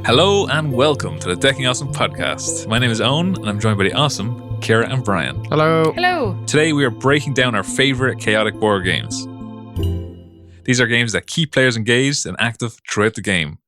Hello and welcome to the Decking Awesome podcast. My name is Owen and I'm joined by the awesome Kira and Brian. Hello. Hello. Today we are breaking down our favorite chaotic board games. These are games that keep players engaged and active throughout the game.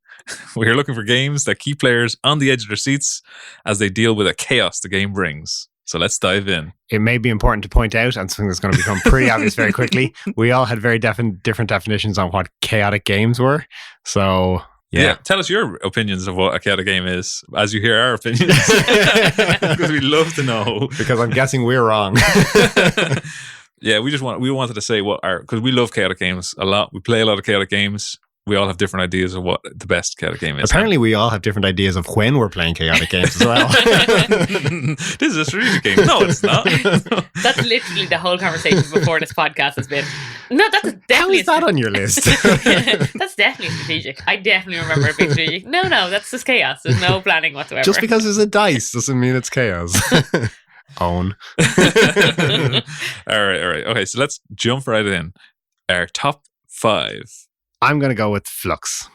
We are looking for games that keep players on the edge of their seats as they deal with the chaos the game brings. So let's dive in. It may be important to point out, and something that's going to become pretty obvious very quickly, we all had very different definitions on what chaotic games were. So... Yeah, tell us your opinions of what a chaotic game is, as you hear our opinions, because we'd love to know. Because I'm guessing we're wrong. Yeah, we wanted to say because we love chaotic games a lot. We play a lot of chaotic games. We all have different ideas of what the best chaotic game is. Apparently, we all have different ideas of when we're playing chaotic games as well. This is a strategic game. No, it's not. That's literally the whole conversation before this podcast has been. No, that's definitely. How is that on your list? That's definitely strategic. I definitely remember it being strategic. No, that's just chaos. There's no planning whatsoever. Just because there's a dice doesn't mean it's chaos. Own. All right. Okay, so let's jump right in. Our top 5. I'm going to go with Flux.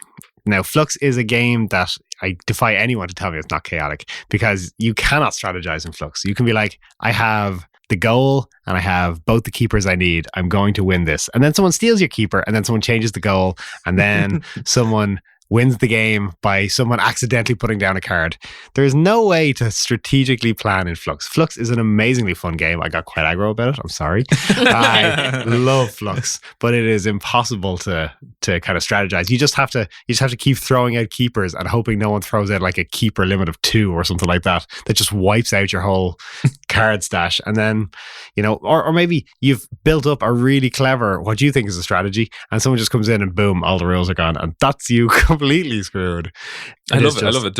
Now, Flux is a game that I defy anyone to tell me it's not chaotic, because you cannot strategize in Flux. You can be like, I have the goal and I have both the keepers I need. I'm going to win this. And then someone steals your keeper, and then someone changes the goal, and then someone wins the game by someone accidentally putting down a card. There is no way to strategically plan in Flux. Flux is an amazingly fun game. I got quite aggro about it. I'm sorry. I love Flux, but it is impossible to kind of strategize. You just have to keep throwing out keepers and hoping no one throws out like a keeper limit of 2 or something like that just wipes out your whole card stash. And then, or maybe you've built up a really clever, what you think is a strategy, and someone just comes in and boom, all the rules are gone. And that's you completely screwed. I love it.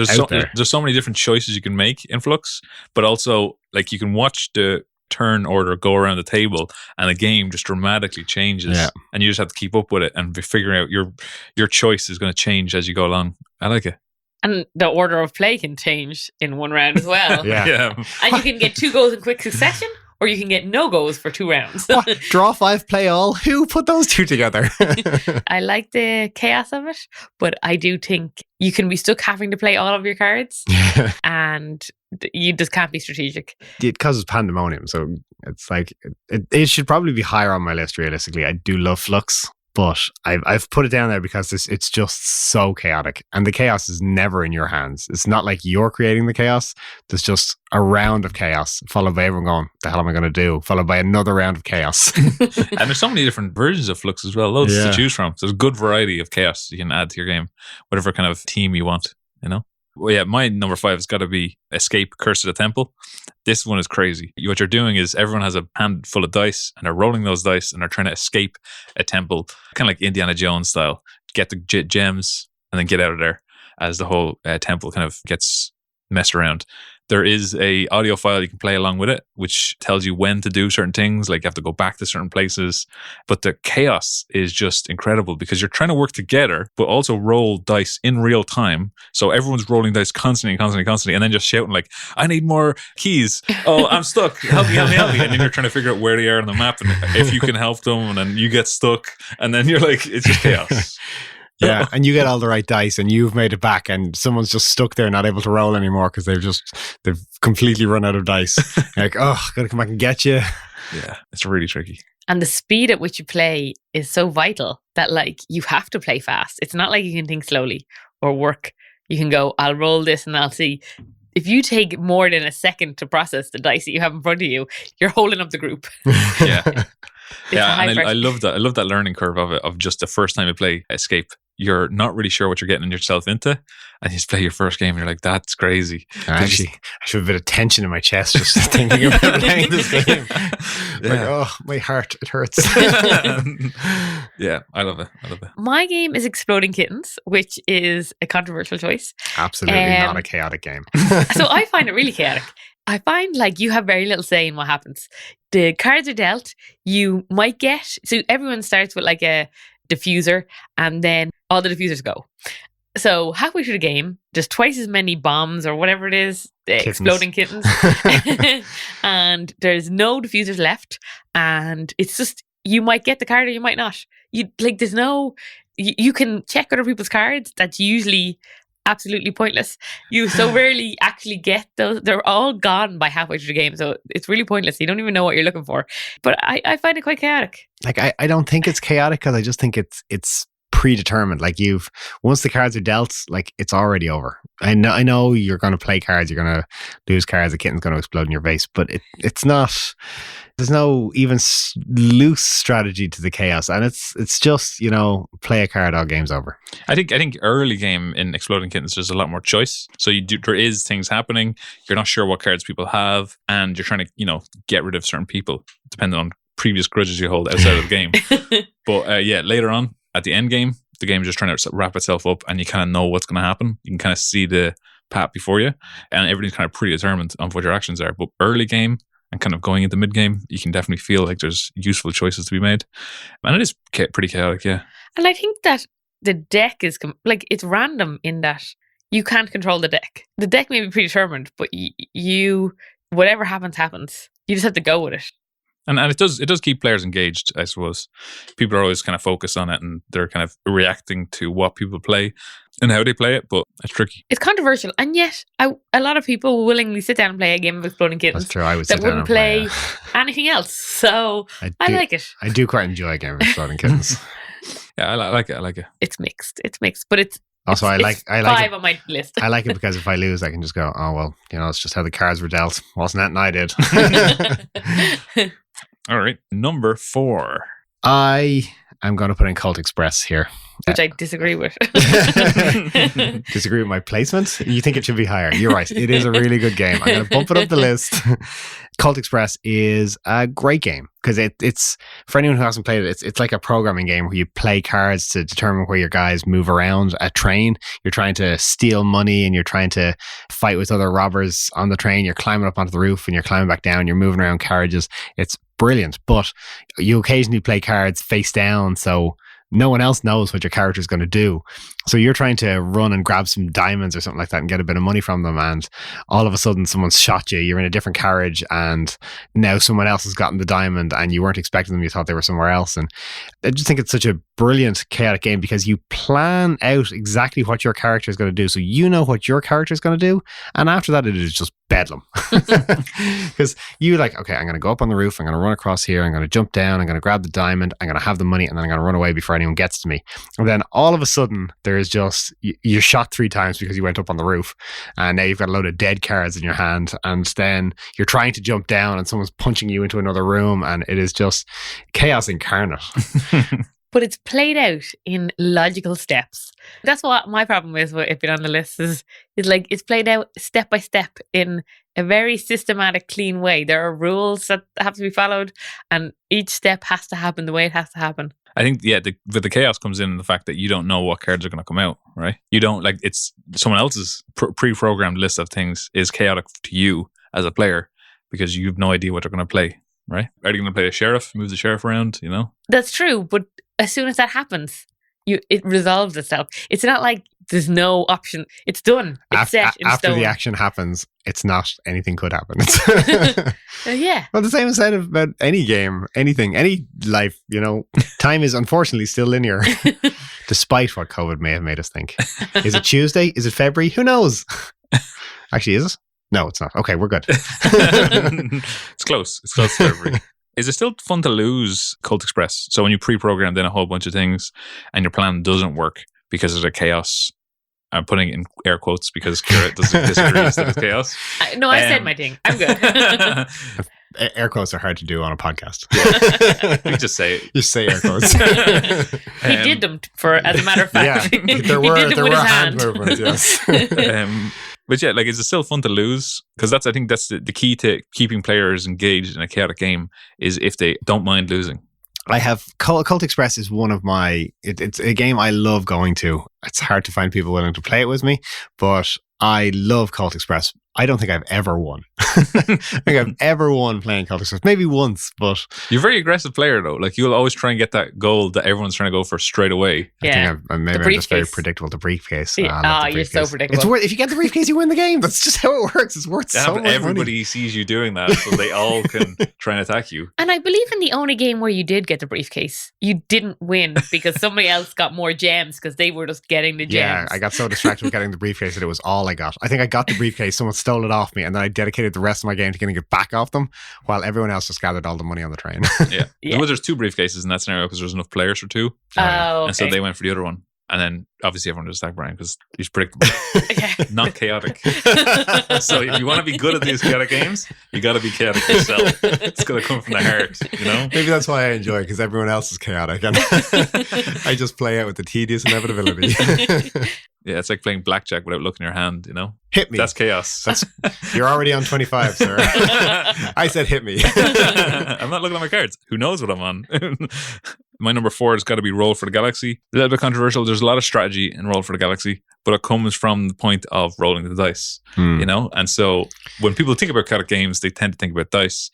There's so many different choices you can make in Flux, but also like you can watch the turn order go around the table and the game just dramatically changes, and you just have to keep up with it and be figuring out your choice is going to change as you go along. I like it. And the order of play can change in one round as well. Yeah. And you can get 2 goals in quick succession, or you can get no goals for 2 rounds. Draw 5, play all. Who put those 2 together? I like the chaos of it, but I do think you can be stuck having to play all of your cards, and you just can't be strategic. It causes pandemonium, so it's like it should probably be higher on my list. Realistically, I do love Flux, but I've put it down there because it's just so chaotic, and the chaos is never in your hands. It's not like you're creating the chaos. There's just a round of chaos followed by everyone going, the hell am I going to do? Followed by another round of chaos. And there's so many different versions of Flux as well. Loads to choose from. There's a good variety of chaos you can add to your game, whatever kind of team you want, Well, yeah, my number 5 has got to be Escape Curse of the Temple. This one is crazy. What you're doing is everyone has a hand full of dice and they're rolling those dice and they're trying to escape a temple, kind of like Indiana Jones style. Get the gems and then get out of there as the whole temple kind of gets messed around. There is a audio file you can play along with it, which tells you when to do certain things, like you have to go back to certain places. But the chaos is just incredible because you're trying to work together, but also roll dice in real time. So everyone's rolling dice constantly, and then just shouting like, I need more keys. Oh, I'm stuck. Help me. And then you're trying to figure out where they are on the map and if you can help them, and then you get stuck. And then you're like, it's just chaos. Yeah, and you get all the right dice and you've made it back and someone's just stuck there not able to roll anymore because they've completely run out of dice. You're like, oh, gotta come back and get you. Yeah, it's really tricky. And the speed at which you play is so vital that like you have to play fast. It's not like you can think slowly or work. You can go, I'll roll this and I'll see. If you take more than a second to process the dice that you have in front of you, you're holding up the group. Yeah. Yeah, and I love that. I love that learning curve of it, of just the first time you play Escape. You're not really sure what you're getting yourself into, and you just play your first game and you're like, that's crazy. I should have a bit of tension in my chest just thinking about playing this game. Yeah. Like, oh, my heart, it hurts. Yeah, I love it. My game is Exploding Kittens, which is a controversial choice. Absolutely not a chaotic game. So I find it really chaotic. I find like you have very little say in what happens. The cards are dealt. You might so everyone starts with like a diffuser and then all the diffusers go. So halfway through the game, there's twice as many bombs or whatever it is, exploding kittens. And there's no diffusers left. And it's just, you might get the card or you might not. You can check other people's cards. That's usually absolutely pointless. You so rarely actually get those. They're all gone by halfway through the game. So it's really pointless. You don't even know what you're looking for. But I find it quite chaotic. Like, I don't think it's chaotic because I just think it's predetermined. Like, once the cards are dealt, like, it's already over. I know you're going to play cards, you're going to lose cards, the kitten's going to explode in your face, but it's not. There's no even loose strategy to the chaos, and it's just, play a card, all game's over. I think early game in Exploding Kittens, there's a lot more choice. So there is things happening. You're not sure what cards people have, and you're trying to get rid of certain people depending on previous grudges you hold outside of the game. But later on at the end game, the game is just trying to wrap itself up, and you kind of know what's going to happen. You can kind of see the path before you, and everything's kind of predetermined on what your actions are. But early game and kind of going into mid game, you can definitely feel like there's useful choices to be made, and it is pretty chaotic. Yeah, and I think that the deck is it's random in that you can't control the deck. The deck may be predetermined, but you whatever happens. You just have to go with it. And it does keep players engaged, I suppose. People are always kind of focused on it, and they're kind of reacting to what people play and how they play it, but it's tricky. It's controversial, and yet a lot of people will willingly sit down and play a game of Exploding Kittens. That's true. I would that wouldn't play anything else. So I like it. I do quite enjoy a game of Exploding Kittens. Yeah, I like it. It's mixed, but it's also I like five on my list. I like it because if I lose, I can just go, oh well, it's just how the cards were dealt. Wasn't that? And I did. All right, number 4. I am going to put in Cult Express here. Which I disagree with. Disagree with my placement? You think it should be higher. You're right. It is a really good game. I'm going to bump it up the list. Cult Express is a great game because it's for anyone who hasn't played it, it's like a programming game where you play cards to determine where your guys move around a train. You're trying to steal money and you're trying to fight with other robbers on the train. You're climbing up onto the roof and you're climbing back down. You're moving around carriages. It's brilliant, but you occasionally play cards face down, so no one else knows what your character is going to do. So you're trying to run and grab some diamonds or something like that and get a bit of money from them, and all of a sudden someone's shot you. You're in a different carriage and now someone else has gotten the diamond and you weren't expecting them. You thought they were somewhere else. And I just think it's such a brilliant chaotic game because you plan out exactly what your character is going to do, so you know what your character is going to do, and after that it is just bedlam. Because you okay, I'm going to go up on the roof, I'm going to run across here, I'm going to jump down, I'm going to grab the diamond, I'm going to have the money, and then I'm going to run away before anyone gets to me. And then all of a sudden there is just, you're shot 3 times because you went up on the roof, and now you've got a load of dead cards in your hand, and then you're trying to jump down and someone's punching you into another room, and it is just chaos incarnate. But it's played out in logical steps. That's what my problem is with it being on the list is it's played out step by step in a very systematic, clean way. There are rules that have to be followed, and each step has to happen the way it has to happen. I think, the chaos comes in the fact that you don't know what cards are going to come out, right? You don't, it's someone else's pre-programmed list of things is chaotic to you as a player because you have no idea what they're going to play, right? Are they going to play a sheriff, move the sheriff around, That's true, but as soon as that happens, it resolves itself. It's not like there's no option. It's done. It's set in after stone. the action happens, it's not anything could happen. Yeah. Well, the same is said about any game, anything, any life. Time is unfortunately still linear, despite what COVID may have made us think. Is it Tuesday? Is it February? Who knows? Actually, is it? No, it's not. Okay, we're good. It's close. It's close to February. Is it still fun to lose Cult Express? So when you pre-program then a whole bunch of things and your plan doesn't work because of the chaos, I'm putting it in air quotes because Kira doesn't disagree that it's chaos. No, I said my thing. I'm good. Air quotes are hard to do on a podcast. You just say it. You say air quotes. He did them as a matter of fact. Yeah, there were hand movements, yes. But is it still fun to lose? Because I think that's the key to keeping players engaged in a chaotic game is if they don't mind losing. I have Cult Express is one of my. It's a game I love going to. It's hard to find people willing to play it with me, but I love Cult Express. I don't think I've ever won. I think I've ever won playing Celtic Stuff. Maybe once, but You're a very aggressive player, though. Like, you'll always try and get that goal that everyone's trying to go for straight away. I think I'm just very predictable. The briefcase. You're so predictable. If you get the briefcase, you win the game. That's just how it works. It's worth so much money. Everybody sees you doing that, so they all can try and attack you. And I believe in the only game where you did get the briefcase, you didn't win because somebody else got more gems because they were just getting the gems. Yeah, I got so distracted with getting the briefcase that it was all I got. I think I got the briefcase, someone stole it off me, and then I dedicated the rest of my game to getting it back off them, while everyone else just gathered all the money on the train. Well, there's 2 briefcases in that scenario because there's enough players for 2. Okay. And so they went for the other one. And then obviously everyone just attacked Brian because he's predictable, not chaotic. So if you want to be good at these chaotic games, you got to be chaotic yourself. It's got to come from the heart, you know? Maybe that's why I enjoy it, because everyone else is chaotic. And I just play out with the tedious inevitability. Yeah, it's like playing blackjack without looking at your hand, you know? Hit me. That's chaos. You're already on 25, sir. I said hit me. I'm not looking at my cards. Who knows what I'm on? My number 4 has got to be Roll for the Galaxy. A little bit controversial. There's a lot of strategy in Roll for the Galaxy, but it comes from the point of rolling the dice, you know? And so when people think about chaotic games, they tend to think about dice.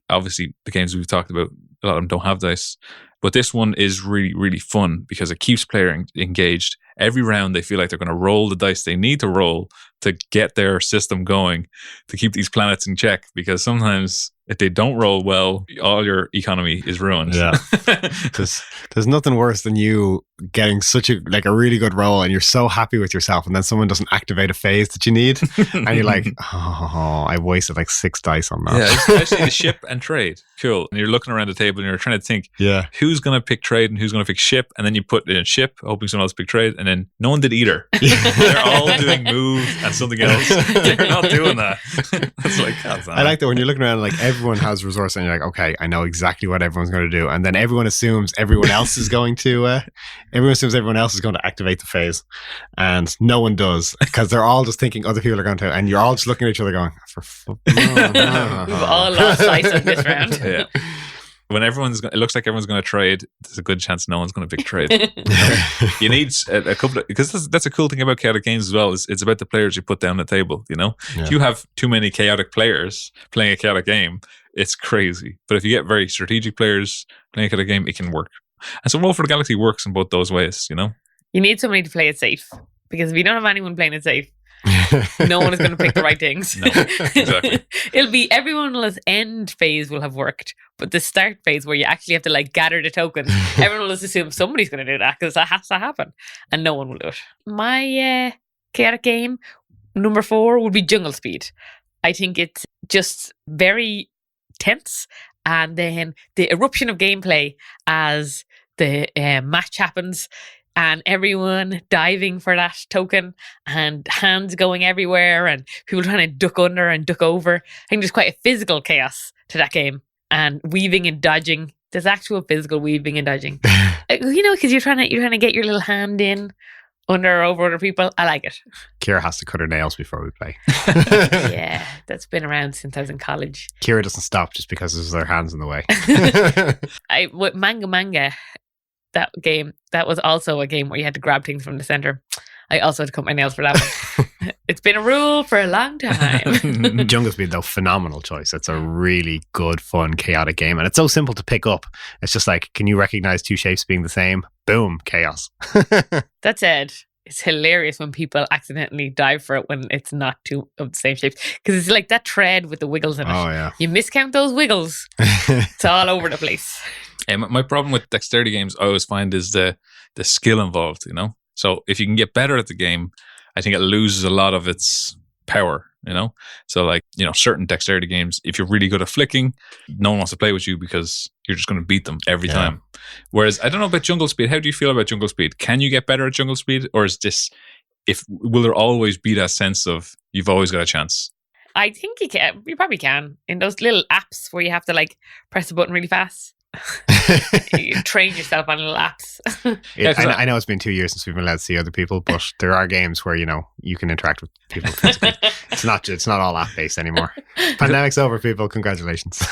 Obviously, the games we've talked about, a lot of them don't have dice. But this one is really, really fun because it keeps player engaged. Every round, they feel like they're going to roll the dice they need to roll to get their system going, to keep these planets in check. Because sometimes if they don't roll well, all your economy is ruined. Yeah. There's nothing worse than you getting such a really good roll and you're so happy with yourself, and then someone doesn't activate a phase that you need, and you're like, oh, I wasted like 6 dice on that. Yeah, especially the ship and trade. Cool. And you're looking around the table and you're trying to think, who's going to pick trade and who's going to pick ship, and then you put in ship, hoping someone else pick trade, and then no one did either. They're all doing move and something else. They're not doing that. It's like, I like that when you're looking around, like everyone has resource, and you're like, okay, I know exactly what everyone's going to do, and then everyone assumes everyone else is going to activate the phase, and no one does, because they're all just thinking other people are going to, and you're all just looking at each other going, for fuck. We've all lost sight of this round. Yeah. When it looks like everyone's going to trade, there's a good chance no one's going to pick trade. You need a couple of, because that's a cool thing about chaotic games as well, is it's about the players you put down the table, you know? Yeah. If you have too many chaotic players playing a chaotic game, it's crazy. But if you get very strategic players playing a chaotic game, it can work. And so Roll for the Galaxy works in both those ways, you know? You need somebody to play it safe, because if you don't have anyone playing it safe, no one is going to pick the right things. No, exactly. It'll be everyone's end phase will have worked, but the start phase where you actually have to like gather the tokens, everyone will just assume somebody's going to do that because that has to happen, and no one will do it. My chaotic game number 4 would be Jungle Speed. I think it's just very tense, and then the eruption of gameplay as the match happens, and everyone diving for that token and hands going everywhere and people trying to duck under and duck over. I think there's quite a physical chaos to that game, and weaving and dodging. There's actual physical weaving and dodging. You know, because you're trying to get your little hand in under or over other people. I like it. Kira has to cut her nails before we play. Yeah, that's been around since I was in college. Kira doesn't stop just because there's their hands in the way. With Manga, that game, that was also a game where you had to grab things from the center. I also had to cut my nails for that one. It's been a rule for a long time. Jungle Speed, though, phenomenal choice. It's a really good, fun, chaotic game. And it's so simple to pick up. It's just like, can you recognize 2 shapes being the same? Boom, chaos. That said, it's hilarious when people accidentally dive for it when it's not 2 of the same shapes. Because it's like that thread with the wiggles in it. Oh, yeah. You miscount those wiggles. It's all over the place. My problem with dexterity games, I always find, is the skill involved, you know? So if you can get better at the game, I think it loses a lot of its power, you know? So like, you know, certain dexterity games, if you're really good at flicking, no one wants to play with you because you're just going to beat them every time. Whereas, I don't know about Jungle Speed. How do you feel about Jungle Speed? Can you get better at Jungle Speed? Or is this, will there always be that sense of you've always got a chance? I think you can. You probably can. In those little apps where you have to like press a button really fast. You train yourself on little apps. I know it's been 2 years since we've been allowed to see other people, but there are games where, you know, you can interact with people physically. It's not all app based anymore. Pandemic's over, people. Congratulations.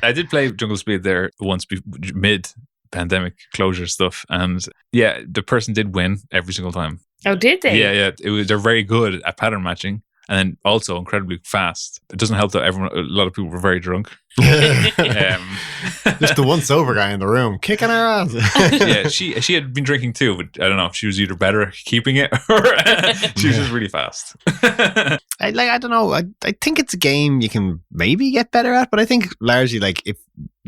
I did play Jungle Speed there once mid pandemic closure stuff, and yeah, the person did win every single time. Oh, did they? Yeah. They're very good at pattern matching, and then also incredibly fast. It doesn't help that a lot of people were very drunk. Just the one sober guy in the room kicking our ass. Yeah, she had been drinking too, but I don't know if she was either better at keeping it or she was just really fast. I don't know. I think it's a game you can maybe get better at, but I think largely like if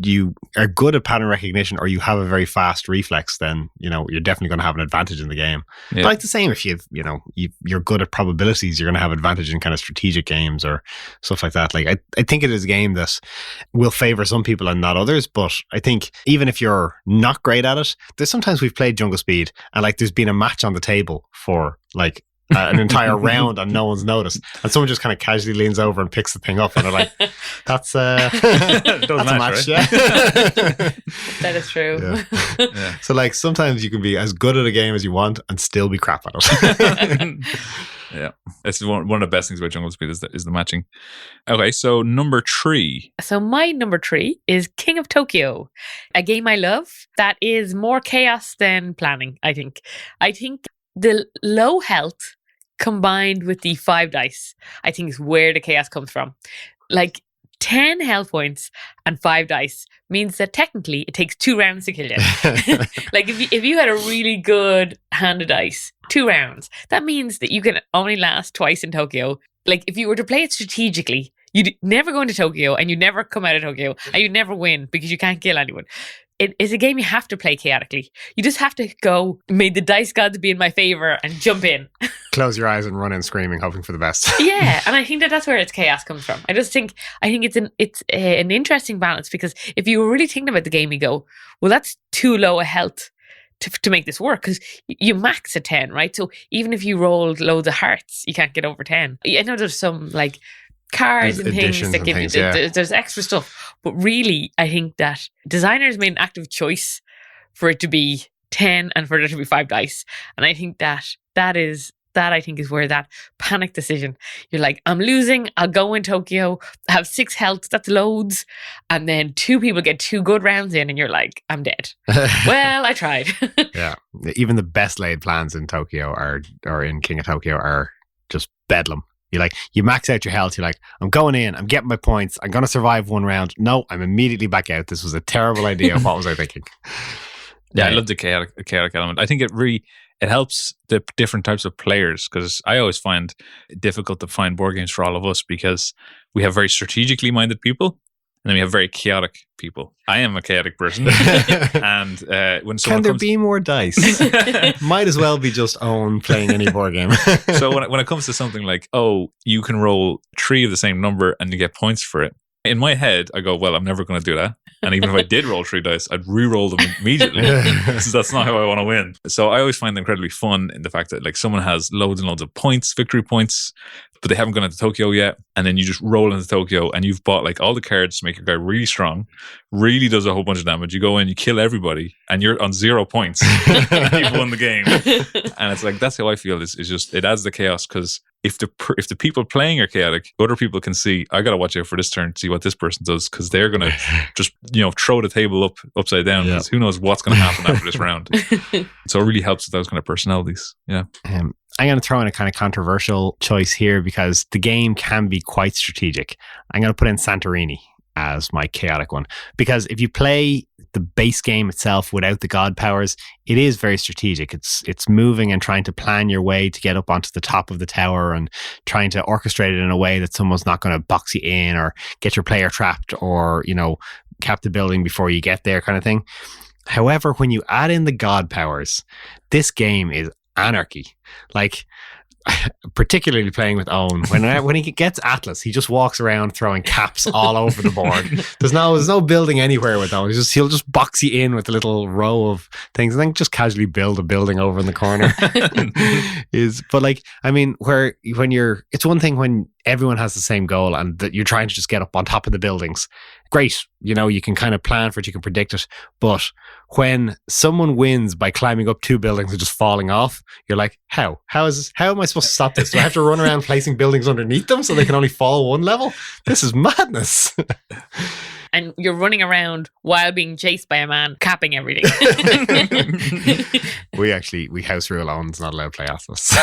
you are good at pattern recognition or you have a very fast reflex, then you're definitely going to have an advantage in the game. Yeah. But like the same, if you're good at probabilities, you're going to have advantage in kind of strategic games or stuff like that. Like I think it is a game that will favor some people and not others. But I think even if you're not great at it, there's sometimes we've played Jungle Speed and like there's been a match on the table for like an entire round and no one's noticed, and someone just kind of casually leans over and picks the thing up and they're like, that's that's a match, right? Yeah. That is true. Yeah. So like sometimes you can be as good at a game as you want and still be crap at it. Yeah, it's one of the best things about Jungle Speed is the matching. Okay, so number 3. So my number 3 is King of Tokyo, a game I love that is more chaos than planning. I think the low health combined with the 5 dice, I think is where the chaos comes from. Like 10 health points and 5 dice means that technically it takes 2 rounds to kill you. Like if you had a really good hand of dice, 2 rounds, that means that you can only last twice in Tokyo. Like if you were to play it strategically, you'd never go into Tokyo and you'd never come out of Tokyo and you'd never win because you can't kill anyone. It is a game you have to play chaotically. You just have to go, may the dice gods be in my favor, and jump in. Close your eyes and run in screaming, hoping for the best. Yeah, and I think that's where its chaos comes from. I think it's an interesting balance, because if you were really thinking about the game, you go, well, that's too low a health to make this work, because you max at 10, right? So even if you rolled loads of hearts, you can't get over 10. I know there's some like cards and things that give you there's extra stuff, but really I think that designers made an active choice for it to be 10 and for there to be 5 dice, and I think that I think is where that panic decision, you're like, I'm losing, I'll go in Tokyo, have 6 health, that's loads, and then 2 people get 2 good rounds in and you're like, I'm dead. Well, I tried. Yeah, even the best laid plans in Tokyo or in King of Tokyo are just bedlam. You max out your health. You're like, I'm going in, I'm getting my points, I'm going to survive 1 round. No, I'm immediately back out. This was a terrible idea. What was I thinking? Yeah, I love the chaotic element. I think it helps the different types of players, because I always find it difficult to find board games for all of us, because we have very strategically minded people and then we have very chaotic people. I am a chaotic person. And when someone Can there be more dice? Might as well be just Owen playing any board game. So when it comes to something like, oh, you can roll 3 of the same number and you get points for it, in my head, I go, well, I'm never going to do that. And even if I did roll 3 dice, I'd re-roll them immediately. So that's not how I want to win. So I always find it incredibly fun in the fact that like someone has loads and loads of points, victory points, but they haven't gone into Tokyo yet. And then you just roll into Tokyo and you've bought like all the cards to make your guy really strong, really does a whole bunch of damage. You go in, you kill everybody, and you're on 0 points. You've won the game. And it's like, that's how I feel. Is just, it adds the chaos, because if the people playing are chaotic, other people can see, I got to watch out for this turn to see what this person does, because they're going to just, throw the table upside down, because who knows what's going to happen after this round. So it really helps with those kind of personalities. Yeah. I'm going to throw in a kind of controversial choice here, because the game can be quite strategic. I'm going to put in Santorini as my chaotic one, because if you play the base game itself without the god powers, it is very strategic. It's moving and trying to plan your way to get up onto the top of the tower and trying to orchestrate it in a way that someone's not going to box you in or get your player trapped or, cap the building before you get there, kind of thing. However, when you add in the god powers, this game is anarchy. Like, particularly playing with Owen, when he gets Atlas, he just walks around throwing caps all over the board. There's no building anywhere with Owen. He'll just box you in with a little row of things and then just casually build a building over in the corner. But like, I mean, it's one thing when everyone has the same goal and that you're trying to just get up on top of the buildings. Great, you can kind of plan for it, you can predict it. But when someone wins by climbing up 2 buildings and just falling off, you're like, how am I supposed to stop this? Do I have to run around placing buildings underneath them so they can only fall 1 level? This is madness. And you're running around while being chased by a man capping everything. We house rule Owen's not allowed to play Atlas.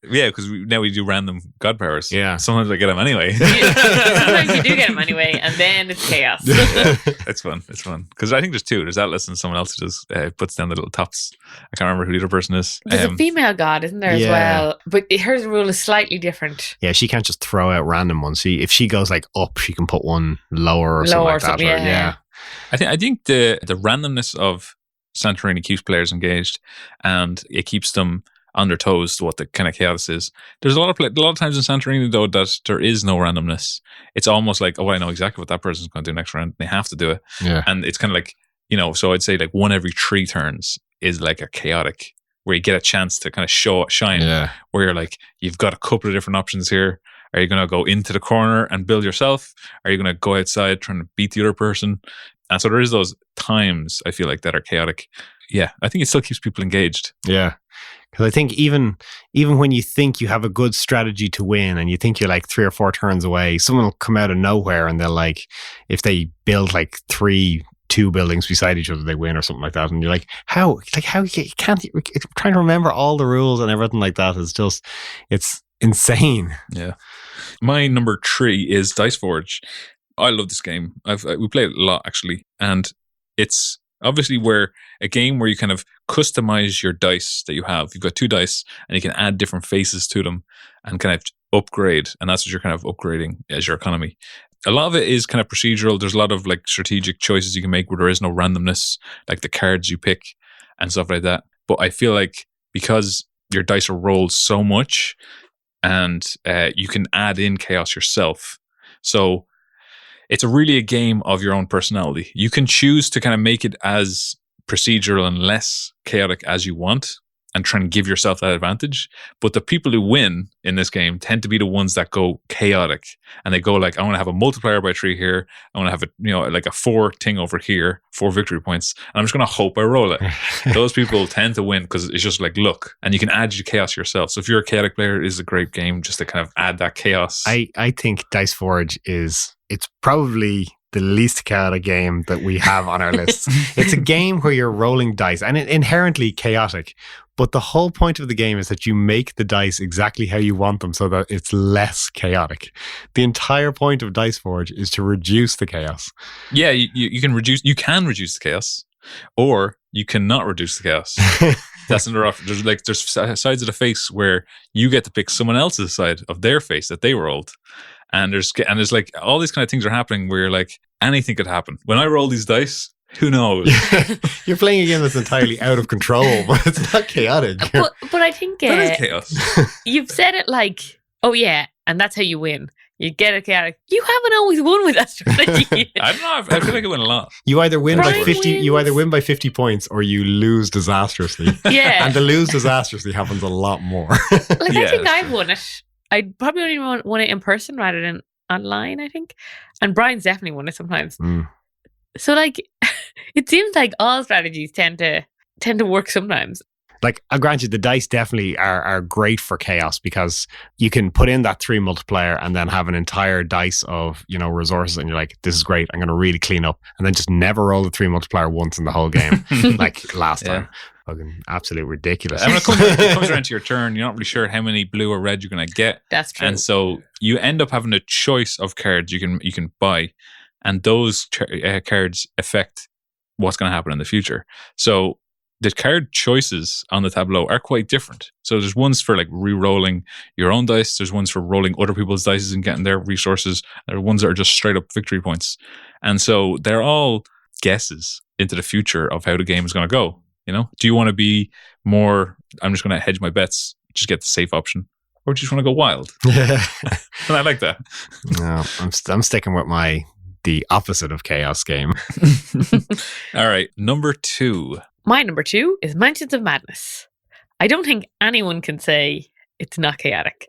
Yeah, because now we do random god powers. Yeah. Sometimes I get them anyway. Sometimes you do get them anyway, and then it's chaos. It's fun. It's fun. Because I think there's two. There's Atlas and someone else who just puts down the little tops. I can't remember who the other person is. There's a female god, isn't there, as well? But her rule is slightly different. Yeah, she can't just throw out random ones. If she goes like up, she can put one lower or something like that. Yeah. I think the randomness of Santorini keeps players engaged, and it keeps them on their toes to what the kind of chaos is. There's a lot of times in Santorini though that there is no randomness. It's almost like, oh, I know exactly what that person's going to do next round. They have to do it. Yeah. And it's kind of like, so I'd say like 1 every 3 turns is like a chaotic where you get a chance to kind of shine. Yeah. Where you're like, you've got a couple of different options here. Are you going to go into the corner and build yourself? Are you going to go outside trying to beat the other person? And so there is those times I feel like that are chaotic. Yeah, I think it still keeps people engaged. Yeah. Because I think even when you think you have a good strategy to win and you think you're like 3 or 4 turns away, someone will come out of nowhere and they'll like, if they build like 2 buildings beside each other, they win or something like that. And you're like, how you can't, trying to remember all the rules and everything like that is just, it's insane. Yeah. My number 3 is Dice Forge. I love this game. We play it a lot actually. And it's obviously a game where you kind of customize your dice that you have. You've got 2 dice and you can add different faces to them and kind of upgrade. And that's what you're kind of upgrading as your economy. A lot of it is kind of procedural. There's a lot of like strategic choices you can make where there is no randomness, like the cards you pick and stuff like that. But I feel like because your dice are rolled so much and you can add in chaos yourself. So it's really a game of your own personality. You can choose to kind of make it as procedural and less chaotic as you want and try and give yourself that advantage. But the people who win in this game tend to be the ones that go chaotic and they go like, I want to have a multiplier by 3 here. I want to have like a 4 thing over here, 4 victory points. And I'm just going to hope I roll it. Those people tend to win because it's just like, look, and you can add your chaos yourself. So if you're a chaotic player, it is a great game just to kind of add that chaos. I think Dice Forge it's probably the least chaotic game that we have on our list. It's a game where you're rolling dice and it's inherently chaotic. But the whole point of the game is that you make the dice exactly how you want them so that it's less chaotic. The entire point of Dice Forge is to reduce the chaos. Yeah, you can reduce the chaos, or you cannot reduce the chaos. That's another option. There's sides of the face where you get to pick someone else's side of their face that they rolled. And there's like all these kind of things are happening where you're like, anything could happen. When I roll these dice, who knows? You're playing a game that's entirely out of control, but it's not chaotic. But I think that is chaos. You've said it like, oh yeah, and that's how you win. You get it chaotic. You haven't always won with that strategy. I don't know. I feel like I win a lot. You either win by 50. You either win by 50 points, or you lose disastrously. Yeah, and the lose disastrously happens a lot more. Like I think I've won it. I'd probably only won it in person rather than online, I think. And Brian's definitely won it sometimes. So like, it seems like all strategies tend to work sometimes. Like, I'll grant you, the dice definitely are great for chaos because you can put in that 3 multiplier and then have an entire dice of, resources. And you're like, this is great. I'm going to really clean up. And then just never roll the 3 multiplier once in the whole game, like last time. Fucking absolute ridiculous. And when it comes around to your turn, you're not really sure how many blue or red you're going to get. That's true. And so you end up having a choice of cards you can buy. And those cards affect what's going to happen in the future. So the card choices on the tableau are quite different. So there's ones for like re-rolling your own dice. There's ones for rolling other people's dice and getting their resources. There are ones that are just straight up victory points. And so they're all guesses into the future of how the game is going to go. Do you want to be more, I'm just going to hedge my bets, just get the safe option? Or do you just want to go wild? And I like that. No, I'm sticking with the opposite of chaos game. All right, number 2. My number 2 is Mansions of Madness. I don't think anyone can say it's not chaotic.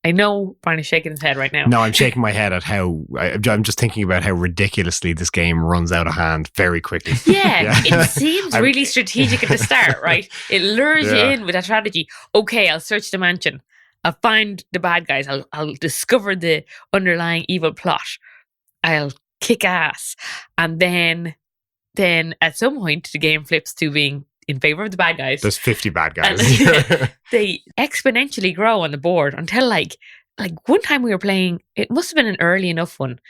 I know Brian is shaking his head right now. No, I'm shaking my head at how I'm just thinking about how ridiculously this game runs out of hand very quickly. Yeah. It seems really strategic at the start, right? It lures you in with a strategy. Okay, I'll search the mansion. I'll find the bad guys. I'll discover the underlying evil plot. I'll kick ass. And then at some point, the game flips to being in favor of the bad guys. There's 50 bad guys. They exponentially grow on the board until like one time we were playing, it must have been an early enough one.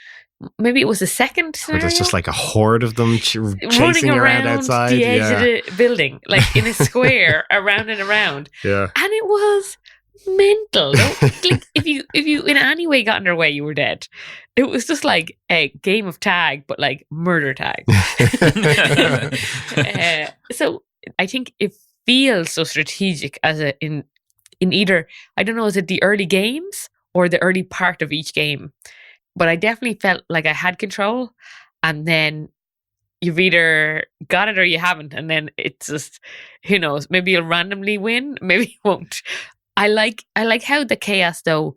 Maybe it was the second scenario. There's just like a horde of them chasing running around outside. The edge of the building, like in a square, around and around. Yeah. And it was mental. Like if you in any way got in their way, you were dead. It was just like a game of tag, but like murder tag. So I think it feels so strategic as in either, I don't know, is it the early games or the early part of each game? But I definitely felt like I had control, and then you've either got it or you haven't, and then it's just, who knows, maybe you'll randomly win, maybe you won't. I like how the chaos though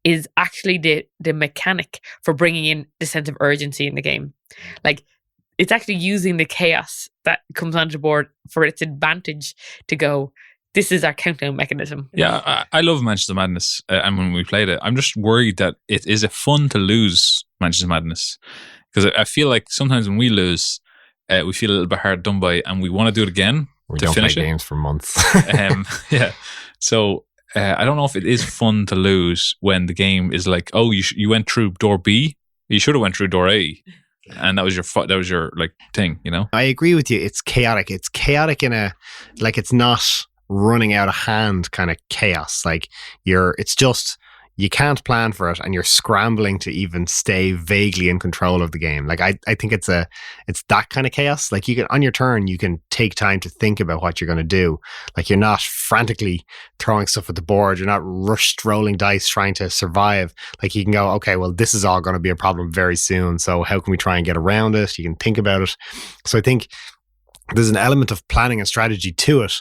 is actually the mechanic for bringing in the sense of urgency in the game. Like it's actually using the chaos that comes onto the board for its advantage to go, this is our countdown mechanism. Yeah, I love Manchester Madness, and when we played it, I'm just worried that it is fun to lose Manchester Madness, because I feel like sometimes when we lose, we feel a little bit hard done by, and we want to do it again. We to don't finish play it. games for months. Yeah, so I don't know if it is fun to lose when the game is like, oh, you went through door B, you should have went through door A. And that was your like thing, you know? I agree with you. It's chaotic. It's chaotic in a, like, it's not running out of hand kind of chaos. Like it's just, you can't plan for it and you're scrambling to even stay vaguely in control of the game. Like I think it's that kind of chaos. Like you can, on your turn, you can take time to think about what you're going to do. Like you're not frantically throwing stuff at the board. You're not rushed rolling dice trying to survive. Like you can go, okay, well, this is all going to be a problem very soon. So how can we try and get around it? You can think about it. So I think there's an element of planning and strategy to it,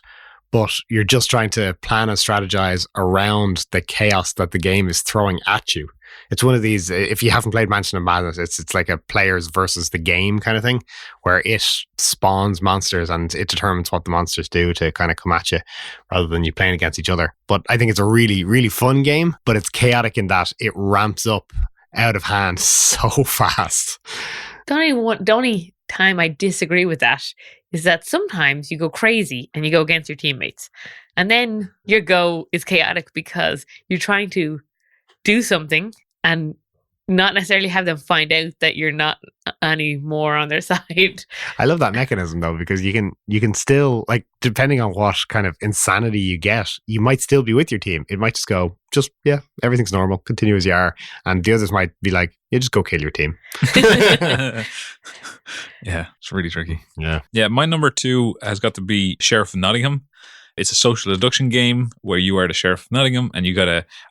but you're just trying to plan and strategize around the chaos that the game is throwing at you. It's one of these, if you haven't played Mansion of Madness, it's like a players versus the game kind of thing, where it spawns monsters and it determines what the monsters do to kind of come at you rather than you playing against each other. But I think it's a really, really fun game, but it's chaotic in that it ramps up out of hand so fast. The only time I disagree with that is that sometimes you go crazy and you go against your teammates, and then your go is chaotic because you're trying to do something and not necessarily have them find out that you're not any more on their side. I love that mechanism though, because you can still, like, depending on what kind of insanity you get, you might still be with your team. It might just go, yeah, everything's normal, continue as you are. And the others might be like, yeah, just go kill your team. Yeah, it's really tricky. Yeah. My number 2 has got to be Sheriff of Nottingham. It's a social deduction game where you are the Sheriff of Nottingham and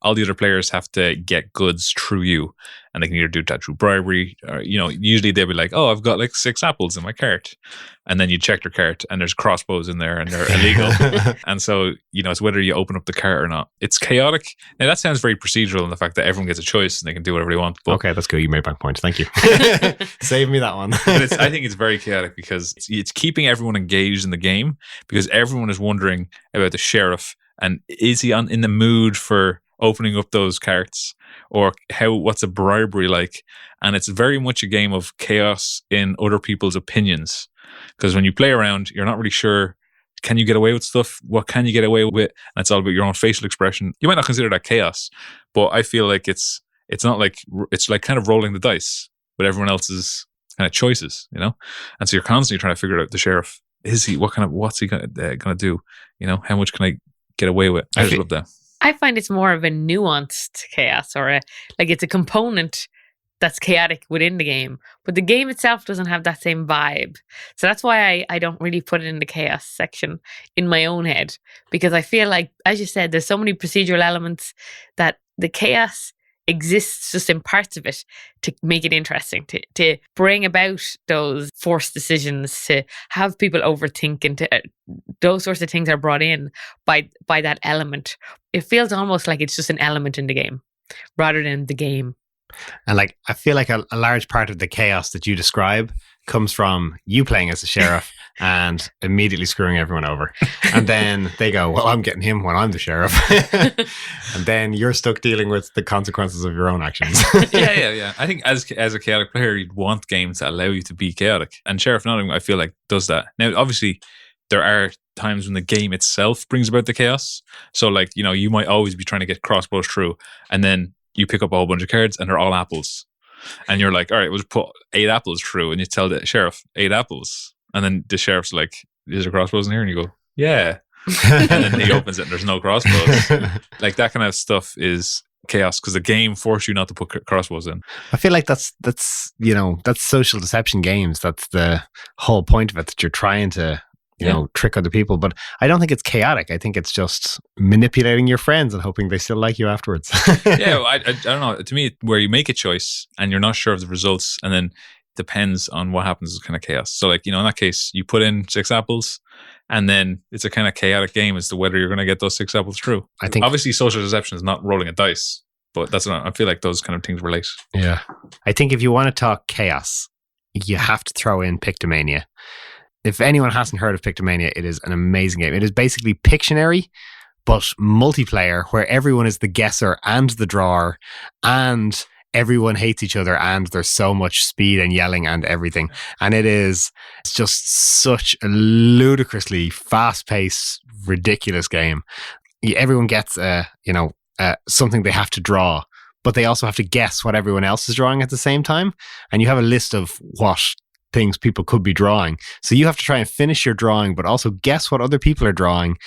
all the other players have to get goods through you. And they can either do that through bribery or, usually they'll be like, oh, I've got like 6 apples in my cart. And then you check their cart and there's crossbows in there and they're illegal. And so, it's whether you open up the cart or not. It's chaotic. Now that sounds very procedural in the fact that everyone gets a choice and they can do whatever they want. But okay, that's good. You made my point. Thank you. Save me that one. But I think it's very chaotic because it's keeping everyone engaged in the game, because everyone is wondering about the sheriff and is he in the mood for opening up those carts, or what's a bribery like? And it's very much a game of chaos in other people's opinions, because when you play around, you're not really sure, can you get away with stuff? What can you get away with? And it's all about your own facial expression. You might not consider that chaos, but I feel like it's not like, it's like kind of rolling the dice with everyone else's kind of choices, And so you're constantly trying to figure out the sheriff. What's he gonna do? How much can I get away with? I just love that. I find it's more of a nuanced chaos, or it's a component that's chaotic within the game, but the game itself doesn't have that same vibe. So that's why I don't really put it in the chaos section in my own head, because I feel like, as you said, there's so many procedural elements that the chaos exists just in parts of it to make it interesting, to bring about those forced decisions, to have people overthink, and those sorts of things are brought in by that element. It feels almost like it's just an element in the game rather than the game. And I feel like a large part of the chaos that you describe comes from you playing as a sheriff and immediately screwing everyone over. And then they go, well, I'm getting him when I'm the sheriff. And then you're stuck dealing with the consequences of your own actions. Yeah. I think as a chaotic player, you'd want games that allow you to be chaotic. And Sheriff Nottingham, I feel like, does that. Now, obviously, there are times when the game itself brings about the chaos. So like, you might always be trying to get crossbows through, and then you pick up a whole bunch of cards and they're all apples. And you're like, all right, we'll just put 8 apples through, and you tell the sheriff 8 apples. And then the sheriff's like, is there crossbows in here? And you go, yeah. And then he opens it and there's no crossbows. Like that kind of stuff is chaos because the game forced you not to put crossbows in. I feel like that's social deception games. That's the whole point of it, that you're trying to trick other people. But I don't think it's chaotic. I think it's just manipulating your friends and hoping they still like you afterwards. Well, I don't know. To me, where you make a choice and you're not sure of the results, and then depends on what happens is kind of chaos. So like, in that case, you put in 6 apples, and then it's a kind of chaotic game as to whether you're going to get those 6 apples through. I think obviously social deception is not rolling a dice, but that's not, I feel like those kind of things relate. Yeah. I think if you want to talk chaos, you have to throw in Pictomania. If anyone hasn't heard of Pictomania, it is an amazing game. It is basically Pictionary, but multiplayer, where everyone is the guesser and the drawer, and everyone hates each other, and there's so much speed and yelling and everything. And it's just such a ludicrously fast-paced, ridiculous game. Everyone gets something they have to draw, but they also have to guess what everyone else is drawing at the same time. And you have a list of what things people could be drawing. So you have to try and finish your drawing, but also guess what other people are drawing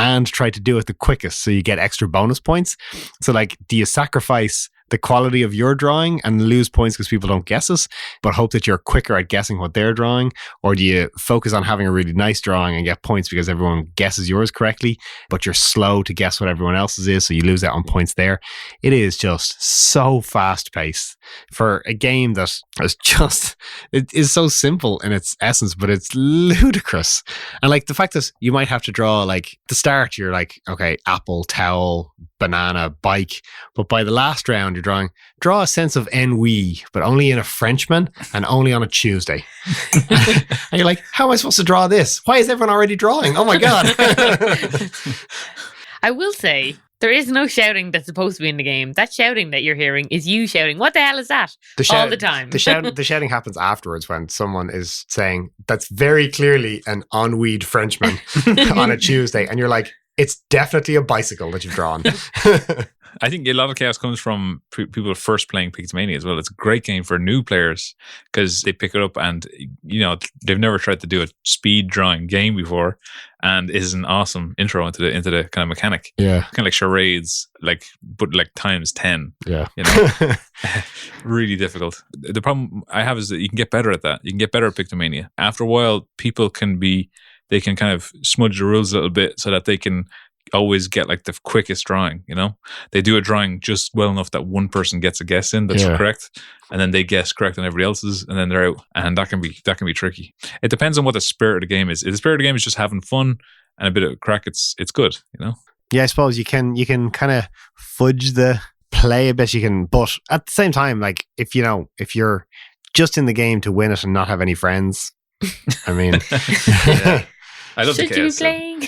and try to do it the quickest, so you get extra bonus points. So like, do you sacrifice the quality of your drawing and lose points because people don't guess it, but hope that you're quicker at guessing what they're drawing? Or do you focus on having a really nice drawing and get points because everyone guesses yours correctly, but you're slow to guess what everyone else's is, so you lose out on points there? It is just so fast paced for a game that is just, it is so simple in its essence, but it's ludicrous. And like the fact that you might have to draw, like the start, you're like, okay, apple, towel, banana, bike. But by the last round, you're draw a sense of ennui, but only in a Frenchman and only on a Tuesday. And you're like, how am I supposed to draw this? Why is everyone already drawing? Oh my God. I will say, there is no shouting that's supposed to be in the game. That shouting that you're hearing is you shouting. What the hell is that? All the time. The shouting happens afterwards when someone is saying, that's very clearly an ennuied Frenchman on a Tuesday. And you're like, it's definitely a bicycle that you've drawn. I think a lot of chaos comes from people first playing Pictomania as well. It's a great game for new players because they pick it up and, they've never tried to do a speed drawing game before, and is an awesome intro into the kind of mechanic. Yeah. Kind of like charades, but times 10. Yeah. Really difficult. The problem I have is that you can get better at that. You can get better at Pictomania. After a while, people they can kind of smudge the rules a little bit so that they can always get like the quickest drawing. They do a drawing just well enough that one person gets a guess in that's correct, and then they guess correct on everybody else's, and then they're out. And that can be tricky. It depends on what the spirit of the game is. If the spirit of the game is just having fun and a bit of crack, it's good. Yeah, I suppose you can kind of fudge the play a bit. You can, but at the same time, like if you're just in the game to win it and not have any friends, I mean. Yeah. I love Should the chaos. You be playing?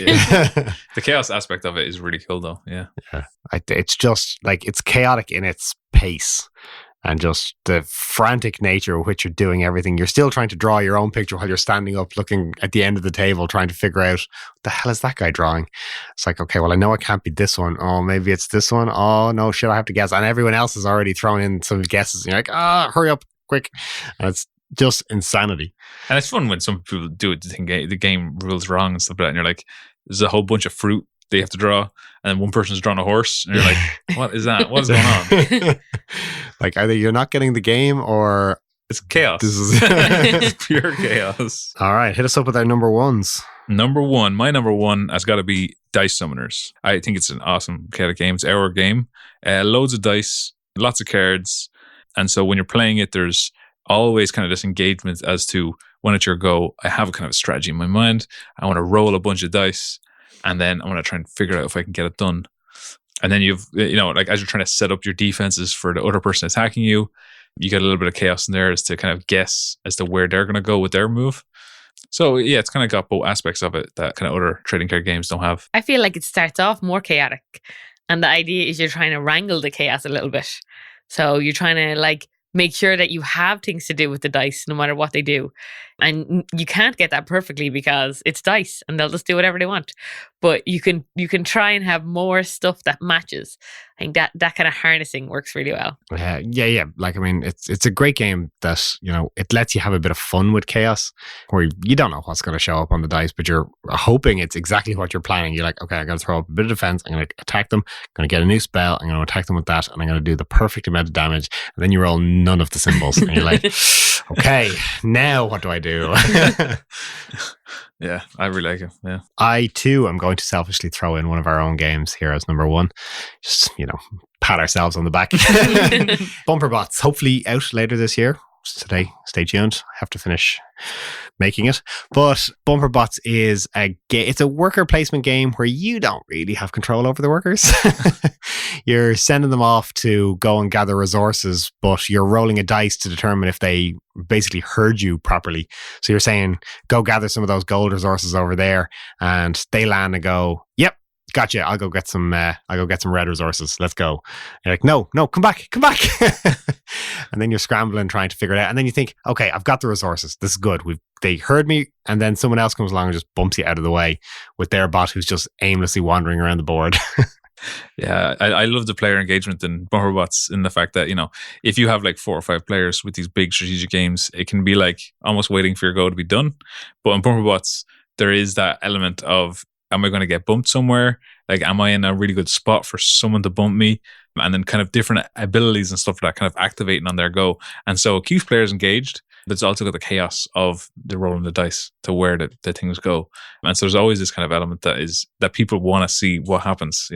The chaos aspect of it is really cool, though. Yeah. It's just like, it's chaotic in its pace and just the frantic nature with which you're doing everything. You're still trying to draw your own picture while you're standing up, looking at the end of the table, trying to figure out, what the hell is that guy drawing? It's like, okay, well, I know it can't be this one. Oh, maybe it's this one. Oh, no, shit, I have to guess. And everyone else has already thrown in some guesses. And you're like, hurry up, quick. And it's just insanity. And it's fun when some people do it to think the game rules wrong and stuff like that, and you're like, there's a whole bunch of fruit they have to draw, and then one person's drawn a horse, and you're like, what is that? What is going on? Like, either you're not getting the game or it's chaos. It's pure chaos. All right, hit us up with our number ones. My number one has got to be Dice Summoners. I think it's an awesome chaotic game. It's our game. Loads of dice, lots of cards, and so when you're playing it, there's always kind of this engagement as to when it's your go. I have a kind of a strategy in my mind. I want to roll a bunch of dice, and then I want to try and figure out if I can get it done. And then as you're trying to set up your defenses for the other person attacking you, you get a little bit of chaos in there as to kind of guess as to where they're going to go with their move. So yeah, it's kind of got both aspects of it that kind of other trading card games don't have. I feel like it starts off more chaotic, and the idea is you're trying to wrangle the chaos a little bit. So you're trying to make sure that you have things to do with the dice, no matter what they do. And you can't get that perfectly because it's dice and they'll just do whatever they want. But you can try and have more stuff that matches. I think that kind of harnessing works really well. Yeah. Like, I mean, it's a great game that, it lets you have a bit of fun with chaos where you don't know what's going to show up on the dice, but you're hoping it's exactly what you're planning. You're like, okay, I got to throw up a bit of defense. I'm going to attack them. I'm going to get a new spell. I'm going to attack them with that. And I'm going to do the perfect amount of damage. And then you roll none of the symbols. And you're like, okay, now what do I do? Yeah, I really like it. Yeah. I too am going to selfishly throw in one of our own games here as number one. Just, pat ourselves on the back. Bumperbots, hopefully out later this year. Today, stay tuned. I have to finish making it. But Bumperbots is it's a worker placement game where you don't really have control over the workers. You're sending them off to go and gather resources, but you're rolling a dice to determine if they basically heard you properly. So you're saying, go gather some of those gold resources over there, and they land and go, yep, gotcha. I'll go get some red resources. Let's go. You're like, no, come back. And then you're scrambling, trying to figure it out. And then you think, okay, I've got the resources. This is good. They heard me. And then someone else comes along and just bumps you out of the way with their bot who's just aimlessly wandering around the board. Yeah, I love the player engagement in Bumperbots in the fact that, if you have like 4 or 5 players with these big strategic games, it can be like almost waiting for your go to be done. But in Bumperbots, there is that element of, am I going to get bumped somewhere? Like, am I in a really good spot for someone to bump me? And then kind of different abilities and stuff like that kind of activating on their go. And so it keeps players engaged, but it's also got the chaos of the rolling the dice to where the things go. And so there's always this kind of element that people want to see what happens,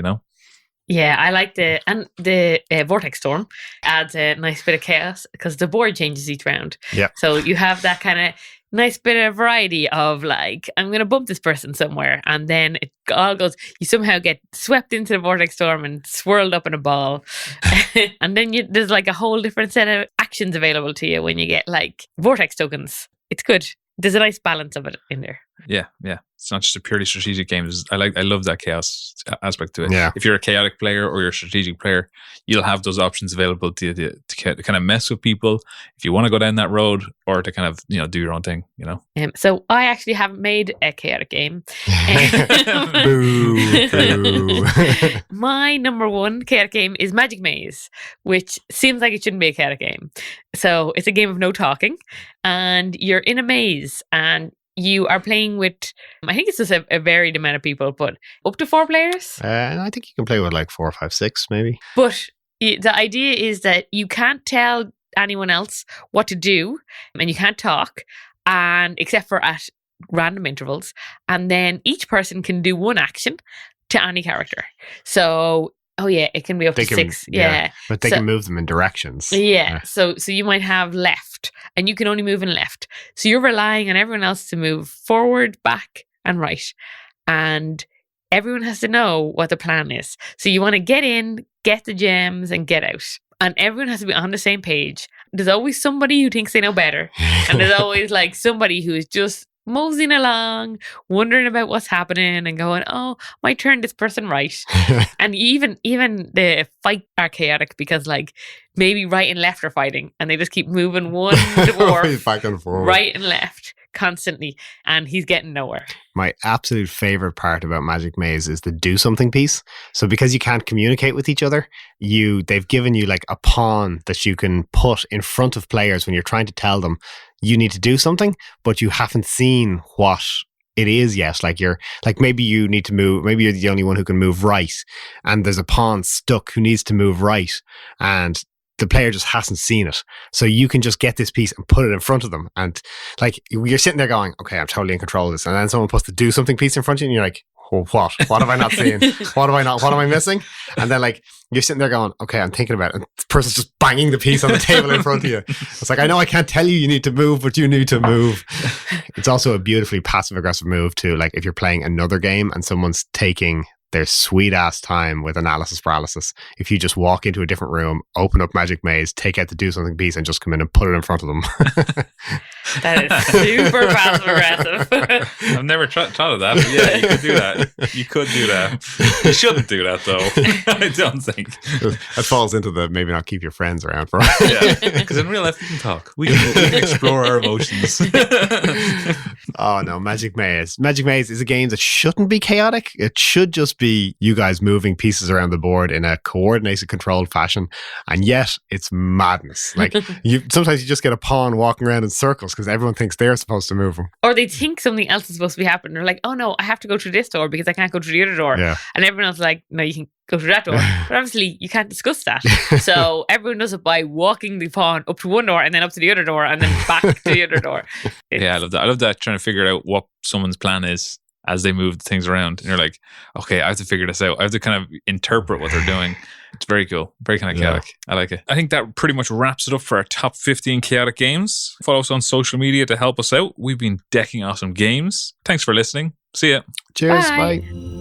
Yeah, I like the Vortex Storm adds a nice bit of chaos because the board changes each round. Yeah. So you have that kind of nice bit of variety of like, I'm going to bump this person somewhere. And then it all goes, you somehow get swept into the Vortex Storm and swirled up in a ball. And then there's like a whole different set of actions available to you when you get like Vortex tokens. It's good. There's a nice balance of it in there. Yeah. It's not just a purely strategic game. I love that chaos aspect to it. Yeah. If you're a chaotic player or you're a strategic player, you'll have those options available to you to kind of mess with people if you want to go down that road, or to kind of do your own thing. So I actually haven't made a chaotic game. Boo. My number one chaotic game is Magic Maze, which seems like it shouldn't be a chaotic game. So it's a game of no talking, and you're in a maze, and you are playing with, I think it's just a varied amount of people, but up to 4 players. I think you can play with like 4, 5, 6 maybe. But the idea is that you can't tell anyone else what to do, and you can't talk, and except for at random intervals. And then each person can do one action to any character. So, it can be up to 6. Yeah. But they can move them in directions. Yeah. So you might have left, and you can only move in left. So you're relying on everyone else to move forward, back, and right. And everyone has to know what the plan is. So you want to get in, get the gems, and get out. And everyone has to be on the same page. There's always somebody who thinks they know better. And there's always like somebody who is just moseying along, wondering about what's happening and going, oh, might turn this person right. And even the fight are chaotic because like maybe right and left are fighting and they just keep moving one dwarf back and forth, right and left constantly, and he's getting nowhere. My absolute favorite part about Magic Maze is the do something piece. So because you can't communicate with each other, they've given you like a pawn that you can put in front of players when you're trying to tell them you need to do something, but you haven't seen what it is yet. Maybe you need to move, maybe you're the only one who can move right, and there's a pawn stuck who needs to move right, and the player just hasn't seen it. So you can just get this piece and put it in front of them. And like, you're sitting there going, okay, I'm totally in control of this. And then someone puts the do something piece in front of you and you're like, oh, what have I not seen? What am I missing? And then like, you're sitting there going, okay, I'm thinking about it. And the person's just banging the piece on the table in front of you. It's like, I know I can't tell you need to move, but you need to move. It's also a beautifully passive aggressive move too. Like if you're playing another game and someone's taking there's sweet ass time with analysis paralysis. If you just walk into a different room, open up Magic Maze, take out the do something piece, and just come in and put it in front of them. That is super passive aggressive. I've never thought of that, but yeah, you could do that. You could do that. You shouldn't do that, though. I don't think. That falls into the maybe not keep your friends around for a while. Yeah, because in real life we can talk. We can explore our emotions. Oh no, Magic Maze. Magic Maze is a game that shouldn't be chaotic. It should just be you guys moving pieces around the board in a coordinated, controlled fashion. And yet it's madness. Like sometimes you just get a pawn walking around in circles because everyone thinks they're supposed to move them. Or they think something else is supposed to be happening. They're like, oh no, I have to go through this door because I can't go through the other door. Yeah. And everyone else is like, no, you can go through that door. But obviously you can't discuss that. So everyone does it by walking the pawn up to one door and then up to the other door and then back to the other door. Yeah, I love that. I love that, trying to figure out what someone's plan is as they move things around. And you're like, okay, I have to figure this out. I have to kind of interpret what they're doing. It's very cool. Very kind of chaotic. I like it. I think that pretty much wraps it up for our top 15 chaotic games. Follow us on social media to help us out. We've been decking off some games. Thanks for listening. See ya. Cheers. Bye. Bye.